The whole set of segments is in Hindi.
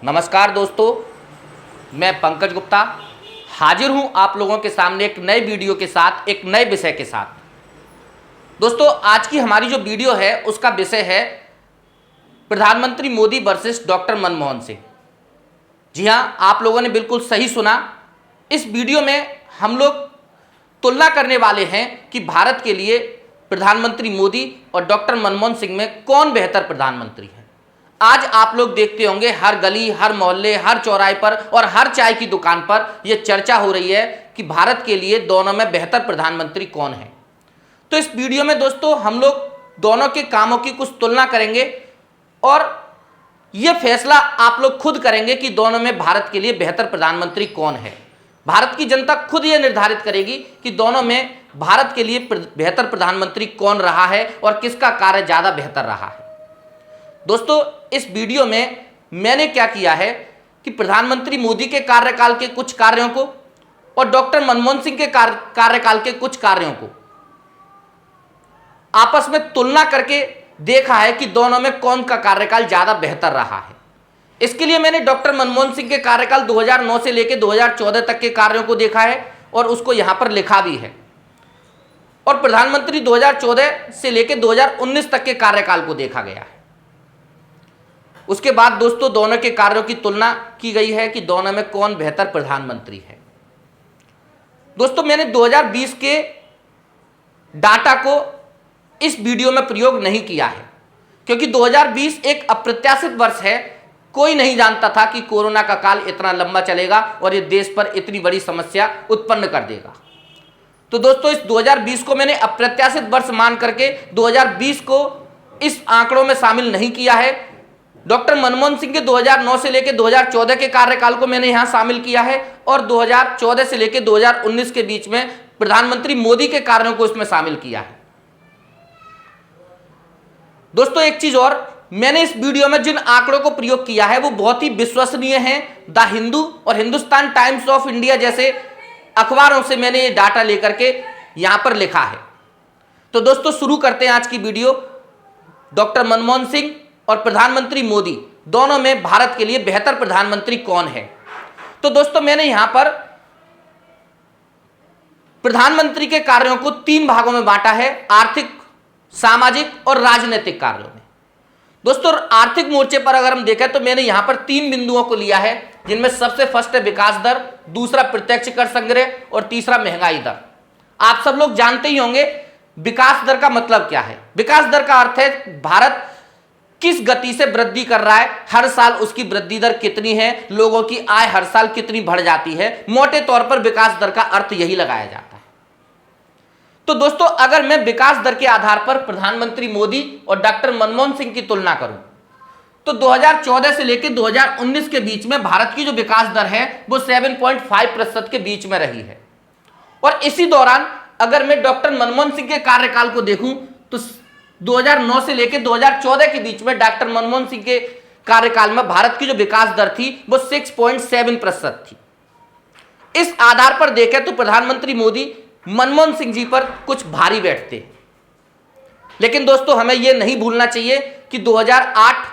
नमस्कार दोस्तों, मैं पंकज गुप्ता हाजिर हूं आप लोगों के सामने एक नए वीडियो के साथ, एक नए विषय के साथ। दोस्तों, आज की हमारी जो वीडियो है उसका विषय है प्रधानमंत्री मोदी वर्सेस डॉक्टर मनमोहन सिंह। जी हां, आप लोगों ने बिल्कुल सही सुना। इस वीडियो में हम लोग तुलना करने वाले हैं कि भारत के लिए प्रधानमंत्री मोदी और डॉक्टर मनमोहन सिंह में कौन बेहतर प्रधानमंत्री है। आज आप लोग देखते होंगे हर गली, हर मोहल्ले, हर चौराहे पर और हर चाय की दुकान पर यह चर्चा हो रही है कि भारत के लिए दोनों में बेहतर प्रधानमंत्री कौन है। तो इस वीडियो में दोस्तों हम लोग दोनों के कामों की कुछ तुलना करेंगे और यह फैसला आप लोग खुद करेंगे कि दोनों में भारत के लिए बेहतर प्रधानमंत्री कौन है। भारत की जनता खुद यह निर्धारित करेगी कि दोनों में भारत के लिए बेहतर प्रधानमंत्री कौन रहा है और किसका कार्य ज्यादा बेहतर रहा है। दोस्तों, इस वीडियो में मैंने क्या किया है कि प्रधानमंत्री मोदी के कार्यकाल के कुछ कार्यों को और डॉक्टर मनमोहन सिंह के कार्यकाल के कुछ कार्यों को आपस में तुलना करके देखा है कि दोनों में कौन का कार्यकाल ज्यादा बेहतर रहा है। इसके लिए मैंने डॉक्टर मनमोहन सिंह के कार्यकाल 2009 से लेकर 2014 तक के कार्यों को देखा है और उसको यहां पर लिखा भी है, और प्रधानमंत्री 2014 से लेकर 2019 तक के कार्यकाल को देखा गया है। उसके बाद दोस्तों दोनों के कार्यों की तुलना की गई है कि दोनों में कौन बेहतर प्रधानमंत्री है। दोस्तों, मैंने 2020 के डाटा को इस वीडियो में प्रयोग नहीं किया है क्योंकि 2020 एक अप्रत्याशित वर्ष है। कोई नहीं जानता था कि कोरोना का काल इतना लंबा चलेगा और ये देश पर इतनी बड़ी समस्या उत्पन्न कर देगा। तो दोस्तों, इस 2020 को मैंने अप्रत्याशित वर्ष मान करके 2020 को इस आंकड़ों में शामिल नहीं किया है। डॉक्टर मनमोहन सिंह के 2009 से लेकर 2014 के कार्यकाल को मैंने यहां शामिल किया है और 2014 से लेकर 2019 के बीच में प्रधानमंत्री मोदी के कार्यों को इसमें शामिल किया है। दोस्तों, एक चीज और, मैंने इस वीडियो में जिन आंकड़ों को प्रयोग किया है वो बहुत ही विश्वसनीय हैं। द हिंदू और हिंदुस्तान टाइम्स ऑफ इंडिया जैसे अखबारों से मैंने ये डाटा लेकर के यहां पर लिखा है। तो दोस्तों, शुरू करते हैं आज की वीडियो। डॉक्टर मनमोहन सिंह और प्रधानमंत्री मोदी दोनों में भारत के लिए बेहतर प्रधानमंत्री कौन है। तो दोस्तों, मैंने यहां पर प्रधानमंत्री के कार्यों को 3 भागों में बांटा है, आर्थिक, सामाजिक और राजनीतिक कार्यों में। दोस्तों, आर्थिक मोर्चे पर अगर हम देखें तो मैंने यहां पर 3 बिंदुओं को लिया है, जिनमें सबसे फर्स्ट है विकास दर, दूसरा प्रत्यक्ष कर संग्रह और तीसरा महंगाई दर। आप सब लोग जानते ही होंगे विकास दर का मतलब क्या है। विकास दर का अर्थ है भारत किस गति से वृद्धि कर रहा है, हर साल उसकी वृद्धि दर कितनी है, लोगों की आय हर साल कितनी बढ़ जाती है। मोटे तौर पर विकास दर का अर्थ यही लगाया जाता है। तो दोस्तों, अगर मैं विकास दर के आधार पर प्रधानमंत्री मोदी और डॉक्टर मनमोहन सिंह की तुलना करूं तो 2014 से लेकर 2019 के बीच में भारत की जो विकास दर है वो 7.5% के बीच में रही है। और इसी दौरान अगर मैं डॉक्टर मनमोहन सिंह के कार्यकाल को देखूं तो 2009 से लेकर 2014 के बीच में डॉक्टर मनमोहन सिंह के कार्यकाल में भारत की जो विकास दर थी वो 6.7% थी। इस आधार पर देखें तो प्रधानमंत्री मोदी मनमोहन सिंह जी पर कुछ भारी बैठते। लेकिन दोस्तों, हमें यह नहीं भूलना चाहिए कि 2008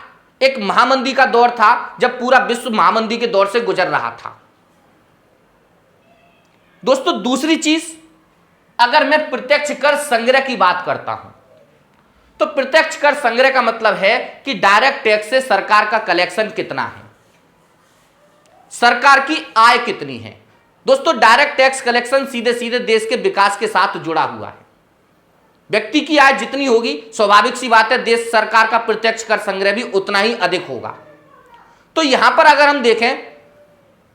एक महामंदी का दौर था, जब पूरा विश्व महामंदी के दौर से गुजर रहा था। दोस्तों, दूसरी चीज, अगर मैं प्रत्यक्ष कर संग्रह की बात करता हूं तो प्रत्यक्ष कर संग्रह का मतलब है कि डायरेक्ट टैक्स से सरकार का कलेक्शन कितना है, सरकार की आय कितनी है। दोस्तों, डायरेक्ट टैक्स कलेक्शन सीधे सीधे देश के विकास के साथ जुड़ा हुआ है। व्यक्ति की आय जितनी होगी, स्वाभाविक सी बात है देश सरकार का प्रत्यक्ष कर संग्रह भी उतना ही अधिक होगा। तो यहां पर अगर हम देखें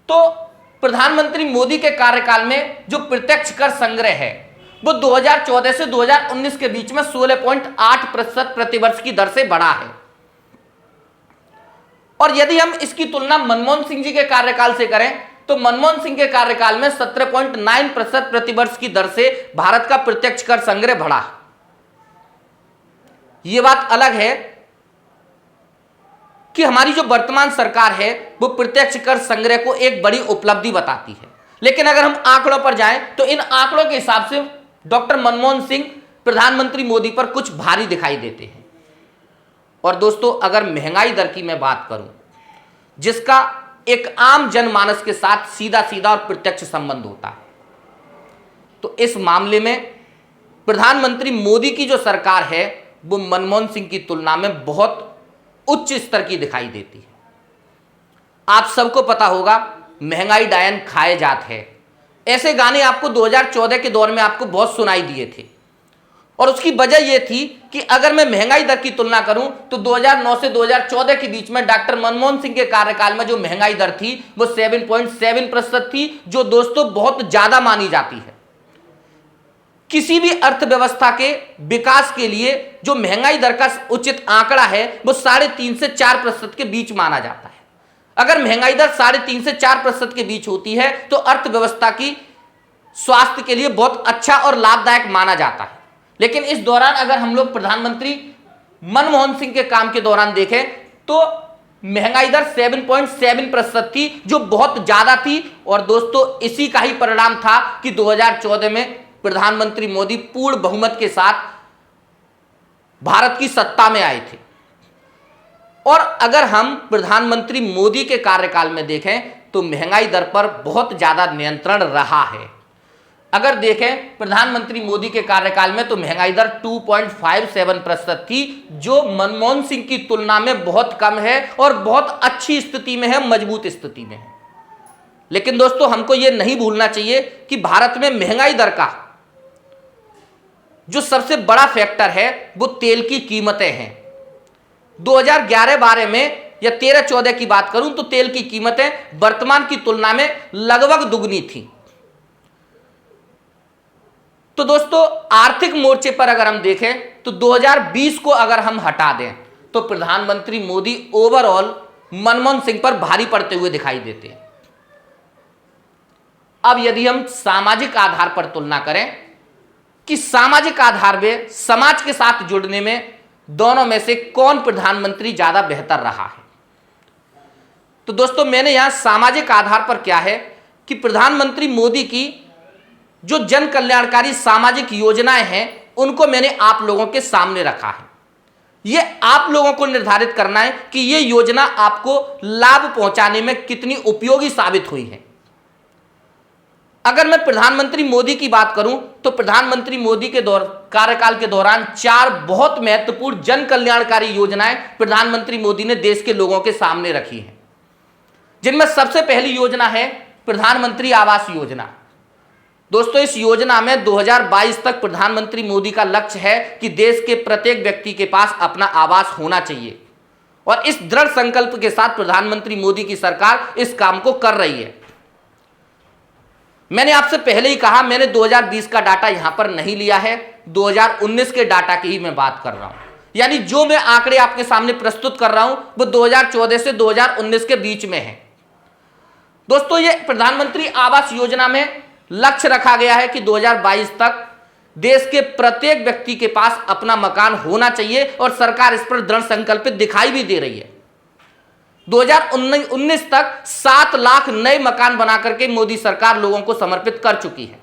तो प्रधानमंत्री मोदी के कार्यकाल में जो प्रत्यक्ष कर संग्रह है वो 2014 से 2019 के बीच में 16.8% प्रतिवर्ष की दर से बढ़ा है। और यदि हम इसकी तुलना मनमोहन सिंह जी के कार्यकाल से करें तो मनमोहन सिंह के कार्यकाल में 17.9% प्रतिवर्ष की दर से भारत का प्रत्यक्ष कर संग्रह बढ़ा। यह बात अलग है कि हमारी जो वर्तमान सरकार है वो प्रत्यक्ष कर संग्रह को एक बड़ी उपलब्धि बताती है। लेकिन अगर हम आंकड़ों पर जाएं तो इन आंकड़ों के हिसाब से डॉक्टर मनमोहन सिंह प्रधानमंत्री मोदी पर कुछ भारी दिखाई देते हैं। और दोस्तों, अगर महंगाई दर की मैं बात करूं जिसका एक आम जनमानस के साथ सीधा सीधा और प्रत्यक्ष संबंध होता है। तो इस मामले में प्रधानमंत्री मोदी की जो सरकार है वो मनमोहन सिंह की तुलना में बहुत उच्च स्तर की दिखाई देती है। आप सबको पता होगा महंगाई डायन खाए जात है, ऐसे गाने आपको 2014 के दौर में आपको बहुत सुनाई दिए थे। और उसकी वजह यह थी कि अगर मैं महंगाई दर की तुलना करूं तो 2009 से 2014 के बीच में डॉक्टर मनमोहन सिंह के कार्यकाल में जो महंगाई दर थी वो 7.7% थी, जो दोस्तों बहुत ज्यादा मानी जाती है। किसी भी अर्थव्यवस्था के विकास के लिए जो महंगाई दर का उचित आंकड़ा है वो 3.5 से 4% के बीच माना जाता है। अगर महंगाई दर 3.5 से 4% के बीच होती है तो अर्थव्यवस्था की स्वास्थ्य के लिए बहुत अच्छा और लाभदायक माना जाता है। लेकिन इस दौरान अगर हम लोग प्रधानमंत्री मनमोहन सिंह के काम के दौरान देखें तो महंगाई दर 7.7% थी, जो बहुत ज्यादा थी। और दोस्तों इसी का ही परिणाम था कि 2014 में प्रधानमंत्री मोदी पूर्ण बहुमत के साथ भारत की सत्ता में आए थे। और अगर हम प्रधानमंत्री मोदी के कार्यकाल में देखें तो महंगाई दर पर बहुत ज्यादा नियंत्रण रहा है। अगर देखें प्रधानमंत्री मोदी के कार्यकाल में तो महंगाई दर 2.57% थी, जो मनमोहन सिंह की तुलना में बहुत कम है और बहुत अच्छी स्थिति में है, मजबूत स्थिति में है। लेकिन दोस्तों हमको यह नहीं भूलना चाहिए कि भारत में महंगाई दर का जो सबसे बड़ा फैक्टर है वो तेल की कीमतें हैं। 2011-12 में या 13-14 की बात करूं तो तेल की कीमतें वर्तमान की तुलना में लगभग दुगनी थी। तो दोस्तों आर्थिक मोर्चे पर अगर हम देखें तो 2020 को अगर हम हटा दें तो प्रधानमंत्री मोदी ओवरऑल मनमोहन सिंह पर भारी पड़ते हुए दिखाई देते हैं। अब यदि हम सामाजिक आधार पर तुलना करें कि सामाजिक आधार में समाज के साथ जुड़ने में दोनों में से कौन प्रधानमंत्री ज्यादा बेहतर रहा है, तो दोस्तों मैंने यहां सामाजिक आधार पर क्या है कि प्रधानमंत्री मोदी की जो जन कल्याणकारी सामाजिक योजनाएं हैं उनको मैंने आप लोगों के सामने रखा है। यह आप लोगों को निर्धारित करना है कि यह योजना आपको लाभ पहुंचाने में कितनी उपयोगी साबित हुई है। अगर मैं प्रधानमंत्री मोदी की बात करूं तो प्रधानमंत्री मोदी के कार्यकाल के दौरान 4 बहुत महत्वपूर्ण जन कल्याणकारी योजनाएं प्रधानमंत्री मोदी ने देश के लोगों के सामने रखी हैं, जिनमें सबसे पहली योजना है प्रधानमंत्री आवास योजना। दोस्तों इस योजना में 2022 तक प्रधानमंत्री मोदी का लक्ष्य है कि देश के प्रत्येक व्यक्ति के पास अपना आवास होना चाहिए। और इस दृढ़ संकल्प के साथ प्रधानमंत्री मोदी की सरकार इस काम को कर रही है। मैंने आपसे पहले ही कहा, मैंने 2020 का डाटा यहां पर नहीं लिया है, 2019 के डाटा की ही मैं बात कर रहा हूं। यानी जो मैं आंकड़े आपके सामने प्रस्तुत कर रहा हूं वो 2014 से 2019 के बीच में है। दोस्तों ये प्रधानमंत्री आवास योजना में लक्ष्य रखा गया है कि 2022 तक देश के प्रत्येक व्यक्ति के पास अपना मकान होना चाहिए और सरकार इस पर दृढ़ संकल्पित दिखाई भी दे रही है। 2019 तक 7 लाख नए मकान बना करके मोदी सरकार लोगों को समर्पित कर चुकी है।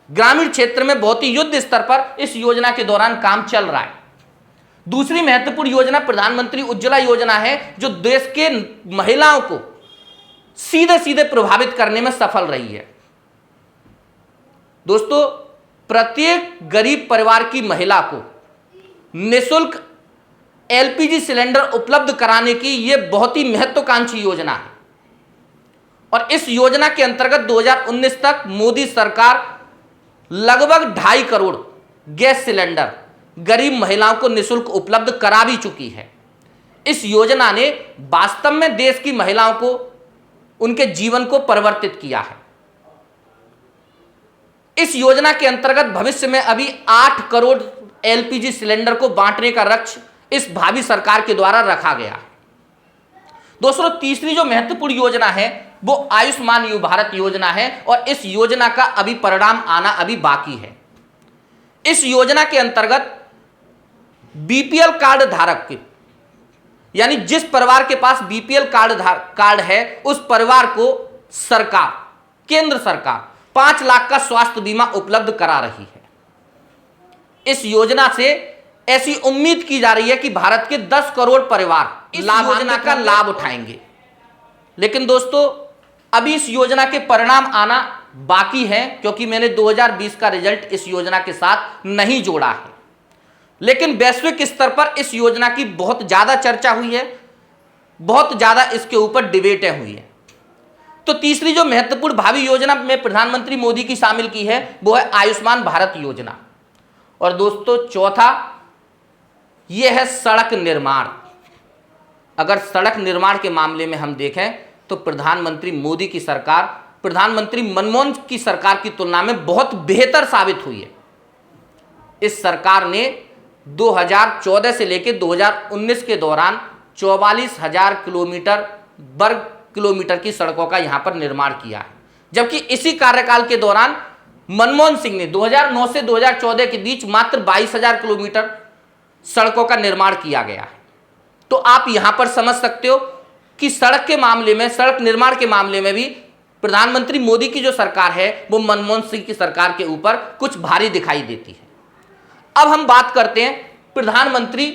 ग्रामीण क्षेत्र में बहुत ही युद्ध स्तर पर इस योजना के दौरान काम चल रहा है। दूसरी महत्वपूर्ण योजना प्रधानमंत्री उज्ज्वला योजना है, जो देश के महिलाओं को सीधे सीधे प्रभावित करने में सफल रही है। दोस्तों प्रत्येक गरीब परिवार की महिला को निःशुल्क एलपीजी सिलेंडर उपलब्ध कराने की यह बहुत ही महत्वाकांक्षी योजना है। और इस योजना के अंतर्गत 2019 तक मोदी सरकार लगभग 2.5 करोड़ गैस सिलेंडर गरीब महिलाओं को निःशुल्क उपलब्ध करा भी चुकी है। इस योजना ने वास्तव में देश की महिलाओं को, उनके जीवन को परिवर्तित किया है। इस योजना के अंतर्गत भविष्य में अभी 8 करोड़ एलपीजी सिलेंडर को बांटने का लक्ष्य इस भावी सरकार के द्वारा रखा गया है। दोस्तों तीसरी जो महत्वपूर्ण योजना है वो आयुष्मान भारत योजना है और इस योजना का अभी परिणाम आना अभी बाकी है। इस योजना के अंतर्गत बीपीएल कार्ड धारक के, यानी जिस परिवार के पास बीपीएल कार्ड है उस परिवार को सरकार, केंद्र सरकार 5 लाख का स्वास्थ्य बीमा उपलब्ध करा रही है। इस योजना से ऐसी उम्मीद की जा रही है कि भारत के 10 करोड़ परिवार इस योजना का लाभ उठाएंगे। लेकिन दोस्तों अभी इस योजना के परिणाम आना बाकी है, क्योंकि मैंने 2020 का रिजल्ट इस योजना के साथ नहीं जोड़ा है। लेकिन वैश्विक स्तर पर इस योजना की बहुत ज्यादा चर्चा हुई है, बहुत ज्यादा इसके ऊपर डिबेटें हुई है। तो तीसरी जो महत्वपूर्ण भावी योजना में प्रधानमंत्री मोदी की शामिल की है वो है आयुष्मान भारत योजना। और दोस्तों चौथा यह है सड़क निर्माण। अगर सड़क निर्माण के मामले में हम देखें तो प्रधानमंत्री मोदी की सरकार प्रधानमंत्री मनमोहन की सरकार की तुलना में बहुत बेहतर साबित हुई है। इस सरकार ने 2014 से लेकर 2019 के दौरान 44,000 वर्ग किलोमीटर की सड़कों का यहां पर निर्माण किया है, जबकि इसी कार्यकाल के दौरान मनमोहन सिंह ने 2009 से 2014 के बीच मात्र 22,000 किलोमीटर सड़कों का निर्माण किया गया है। तो आप यहां पर समझ सकते हो कि सड़क के मामले में, सड़क निर्माण के मामले में भी प्रधानमंत्री मोदी की जो सरकार है वो मनमोहन सिंह की सरकार के ऊपर कुछ भारी दिखाई देती है। अब हम बात करते हैं प्रधानमंत्री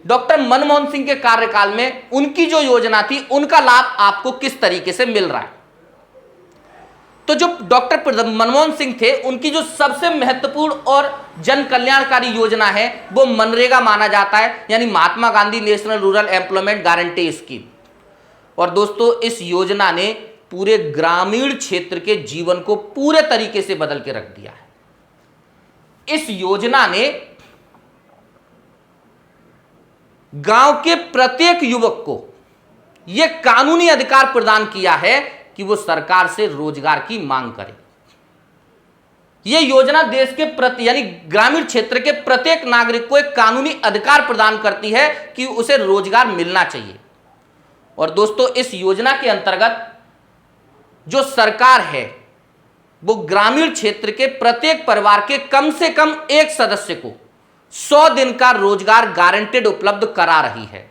डॉक्टर मनमोहन सिंह के कार्यकाल में उनकी जो योजना थी उनका लाभ आपको किस तरीके से मिल रहा है। तो जो डॉक्टर मनमोहन सिंह थे उनकी जो सबसे महत्वपूर्ण और जन कल्याणकारी योजना है वो मनरेगा माना जाता है, यानी Mahatma Gandhi national rural employment guarantee scheme. और दोस्तों इस योजना ने पूरे ग्रामीण क्षेत्र के जीवन को पूरे तरीके से बदल के रख दिया है। इस योजना ने गांव के प्रत्येक युवक को यह कानूनी अधिकार प्रदान किया है कि वो सरकार से रोजगार की मांग करे। यह योजना देश के प्रति यानी ग्रामीण क्षेत्र के प्रत्येक नागरिक को एक कानूनी अधिकार प्रदान करती है कि उसे रोजगार मिलना चाहिए। और दोस्तों इस योजना के अंतर्गत जो सरकार है वो ग्रामीण क्षेत्र के प्रत्येक परिवार के कम से कम एक सदस्य को 100 दिन का रोजगार गारंटेड उपलब्ध करा रही है।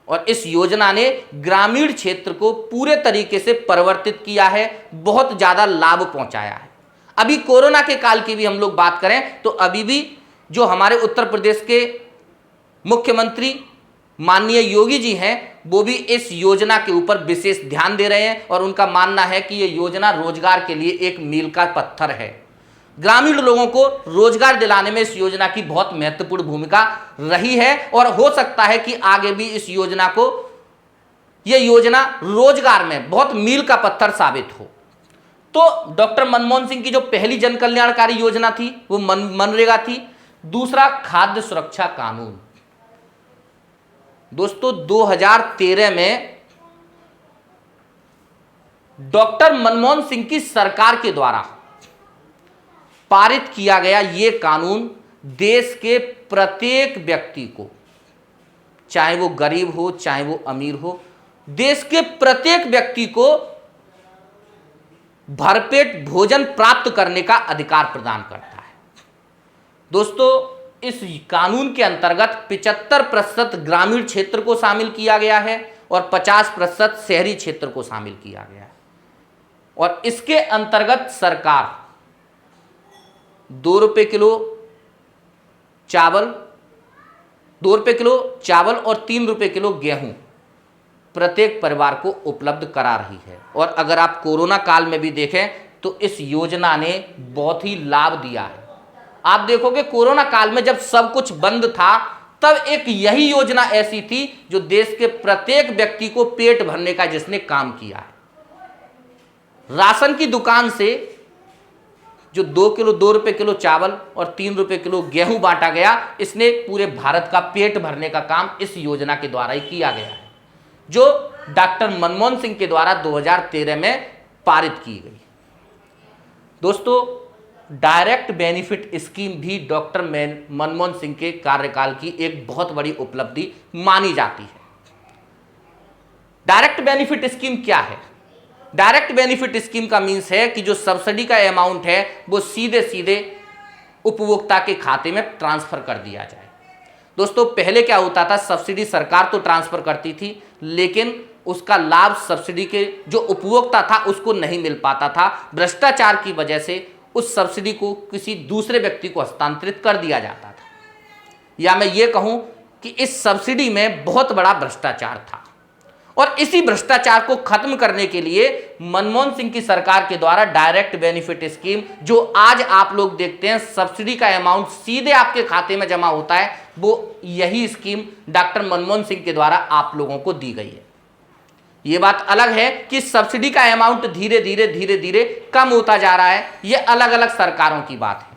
और इस योजना ने ग्रामीण क्षेत्र को पूरे तरीके से परिवर्तित किया है, बहुत ज्यादा लाभ पहुंचाया है। अभी कोरोना के काल की भी हम लोग बात करें तो अभी भी जो हमारे उत्तर प्रदेश के मुख्यमंत्री माननीय योगी जी हैं वो भी इस योजना के ऊपर विशेष ध्यान दे रहे हैं और उनका मानना है कि यह योजना रोजगार के लिए एक मील का पत्थर है। ग्रामीण लोगों को रोजगार दिलाने में इस योजना की बहुत महत्वपूर्ण भूमिका रही है और हो सकता है कि आगे भी इस योजना को यह योजना रोजगार में बहुत मील का पत्थर साबित हो। तो डॉक्टर मनमोहन सिंह की जो पहली जन कल्याणकारी योजना थी वो मनरेगा थी। दूसरा खाद्य सुरक्षा कानून। दोस्तों 2013 में डॉक्टर मनमोहन सिंह की सरकार के द्वारा पारित किया गया यह कानून देश के प्रत्येक व्यक्ति को, चाहे वो गरीब हो चाहे वो अमीर हो, देश के प्रत्येक व्यक्ति को भरपेट भोजन प्राप्त करने का अधिकार प्रदान करता है। दोस्तों इस कानून के अंतर्गत 75% ग्रामीण क्षेत्र को शामिल किया गया है और 50% शहरी क्षेत्र को शामिल किया गया है। और इसके अंतर्गत सरकार 2 रुपये किलो चावल, 2 रुपये किलो चावल और 3 रुपये किलो गेहूं प्रत्येक परिवार को उपलब्ध करा रही है। और अगर आप कोरोना काल में भी देखें तो इस योजना ने बहुत ही लाभ दिया है। आप देखोगे कोरोना काल में जब सब कुछ बंद था तब एक यही योजना ऐसी थी जो देश के प्रत्येक व्यक्ति को पेट भरने का जिसने काम किया है। राशन की दुकान से जो 2 रुपये किलो चावल और 3 रुपये किलो गेहूं बांटा गया, इसने पूरे भारत का पेट भरने का काम इस योजना के द्वारा ही किया गया है, जो डॉक्टर मनमोहन सिंह के द्वारा 2013 में पारित की गई। दोस्तों डायरेक्ट बेनिफिट स्कीम भी डॉक्टर मनमोहन सिंह के कार्यकाल की एक बहुत बड़ी उपलब्धि मानी जाती है। डायरेक्ट बेनिफिट स्कीम क्या है? डायरेक्ट बेनिफिट स्कीम का मीन्स है कि जो सब्सिडी का अमाउंट है वो सीधे सीधे उपभोक्ता के खाते में ट्रांसफर कर दिया जाए। दोस्तों पहले क्या होता था, सब्सिडी सरकार तो ट्रांसफर करती थी लेकिन उसका लाभ सब्सिडी के जो उपभोक्ता था उसको नहीं मिल पाता था। भ्रष्टाचार की वजह से उस सब्सिडी को किसी दूसरे व्यक्ति को हस्तांतरित कर दिया जाता था, या मैं ये कहूं कि इस सब्सिडी में बहुत बड़ा भ्रष्टाचार था। और इसी भ्रष्टाचार को खत्म करने के लिए मनमोहन सिंह की सरकार के द्वारा डायरेक्ट बेनिफिट स्कीम, जो आज आप लोग देखते हैं सब्सिडी का अमाउंट सीधे आपके खाते में जमा होता है, वो यही स्कीम डॉक्टर मनमोहन सिंह के द्वारा आप लोगों को दी गई है। यह बात अलग है कि सब्सिडी का अमाउंट धीरे धीरे कम होता जा रहा है, यह अलग अलग सरकारों की बात है,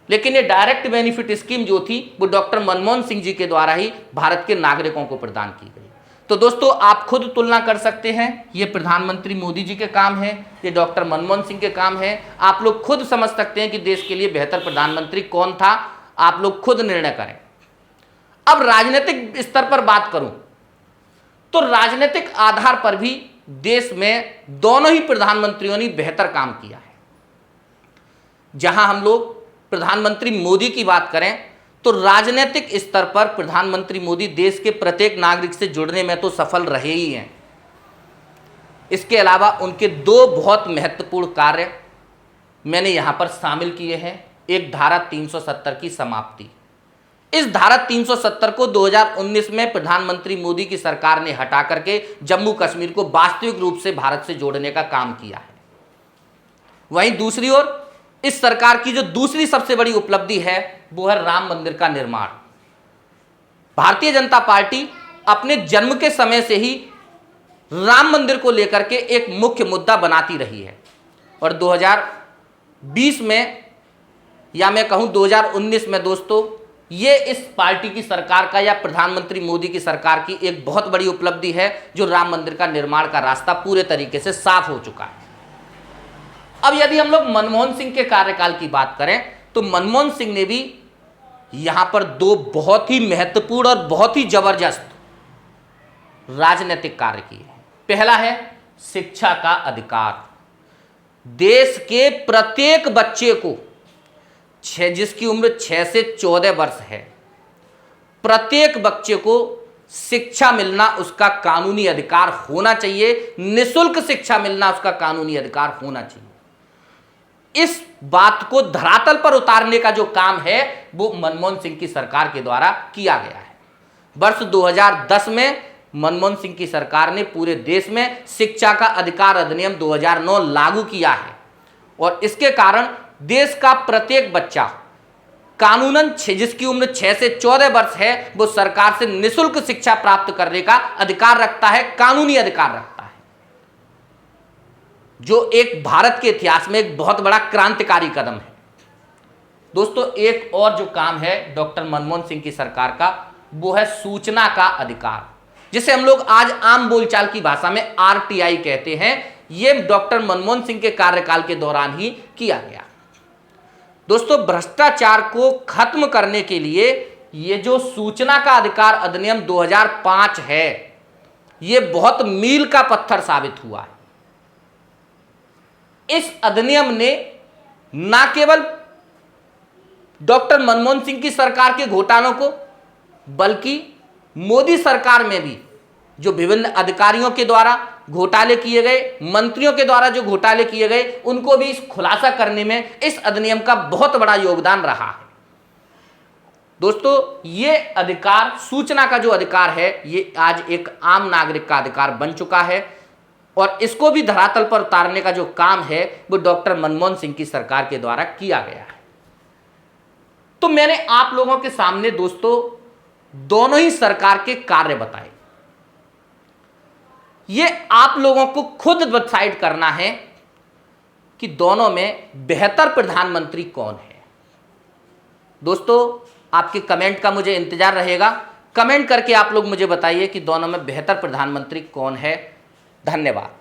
लेकिन ये डायरेक्ट बेनिफिट स्कीम जो थी वो डॉक्टर मनमोहन सिंह जी के द्वारा ही भारत के नागरिकों को प्रदान की गई। तो दोस्तों आप खुद तुलना कर सकते हैं, ये प्रधानमंत्री मोदी जी के काम है, ये डॉक्टर मनमोहन सिंह के काम है। आप लोग खुद समझ सकते हैं कि देश के लिए बेहतर प्रधानमंत्री कौन था, आप लोग खुद निर्णय करें। अब राजनीतिक स्तर पर बात करूं तो राजनीतिक आधार पर भी देश में दोनों ही प्रधानमंत्रियों ने बेहतर काम किया है। जहां हम लोग प्रधानमंत्री मोदी की बात करें तो राजनीतिक स्तर पर प्रधानमंत्री मोदी देश के प्रत्येक नागरिक से जुड़ने में तो सफल रहे ही हैं। इसके अलावा उनके दो बहुत महत्वपूर्ण कार्य मैंने यहां पर शामिल किए हैं। एक धारा 370 की समाप्ति। इस धारा 370 को 2019 में प्रधानमंत्री मोदी की सरकार ने हटा करके जम्मू कश्मीर को वास्तविक रूप से भारत से जोड़ने का काम किया है। वहीं दूसरी ओर इस सरकार की जो दूसरी सबसे बड़ी उपलब्धि है वो है राम मंदिर का निर्माण। भारतीय जनता पार्टी अपने जन्म के समय से ही राम मंदिर को लेकर के एक मुख्य मुद्दा बनाती रही है और 2020 में या मैं कहूं 2019 में दोस्तों ये इस पार्टी की सरकार का या प्रधानमंत्री मोदी की सरकार की एक बहुत बड़ी उपलब्धि है, जो राम मंदिर का निर्माण का रास्ता पूरे तरीके से साफ हो चुका है। अब यदि हम लोग मनमोहन सिंह के कार्यकाल की बात करें तो मनमोहन सिंह ने भी यहां पर दो बहुत ही महत्वपूर्ण और बहुत ही जबरदस्त राजनीतिक कार्य किए हैं। पहला है शिक्षा का अधिकार। देश के प्रत्येक बच्चे को जिसकी उम्र 6 से 14 वर्ष है, प्रत्येक बच्चे को शिक्षा मिलना उसका कानूनी अधिकार होना चाहिए। निःशुल्क शिक्षा मिलना उसका कानूनी अधिकार होना चाहिए। इस बात को धरातल पर उतारने का जो काम है वो मनमोहन सिंह की सरकार के द्वारा किया गया है। वर्ष 2010 में मनमोहन सिंह की सरकार ने पूरे देश में शिक्षा का अधिकार अधिनियम 2009 लागू किया है और इसके कारण देश का प्रत्येक बच्चा कानूनन जिसकी उम्र 6 से 14 वर्ष है वो सरकार से निःशुल्क शिक्षा प्राप्त करने का अधिकार रखता है, कानूनी अधिकार रखता है, जो एक भारत के इतिहास में एक बहुत बड़ा क्रांतिकारी कदम है। दोस्तों एक और जो काम है डॉक्टर मनमोहन सिंह की सरकार का वो है सूचना का अधिकार, जिसे हम लोग आज आम बोलचाल की भाषा में आरटीआई कहते हैं। यह डॉक्टर मनमोहन सिंह के कार्यकाल के दौरान ही किया गया। दोस्तों भ्रष्टाचार को खत्म करने के लिए ये जो सूचना का अधिकार अधिनियम 2005 है ये बहुत मील का पत्थर साबित हुआ है। इस अधिनियम ने न केवल डॉक्टर मनमोहन सिंह की सरकार के घोटालों को बल्कि मोदी सरकार में भी जो विभिन्न अधिकारियों के द्वारा घोटाले किए गए, मंत्रियों के द्वारा जो घोटाले किए गए, उनको भी इस खुलासा करने में इस अधिनियम का बहुत बड़ा योगदान रहा है। दोस्तों ये अधिकार, सूचना का जो अधिकार है, ये आज एक आम नागरिक का अधिकार बन चुका है और इसको भी धरातल पर उतारने का जो काम है वो डॉक्टर मनमोहन सिंह की सरकार के द्वारा किया गया है। तो मैंने आप लोगों के सामने दोस्तों दोनों ही सरकार के कार्य बताए। ये आप लोगों को खुद डिसाइड करना है कि दोनों में बेहतर प्रधानमंत्री कौन है। दोस्तों आपके कमेंट का मुझे इंतजार रहेगा। कमेंट करके आप लोग मुझे बताइए कि दोनों में बेहतर प्रधानमंत्री कौन है। धन्यवाद।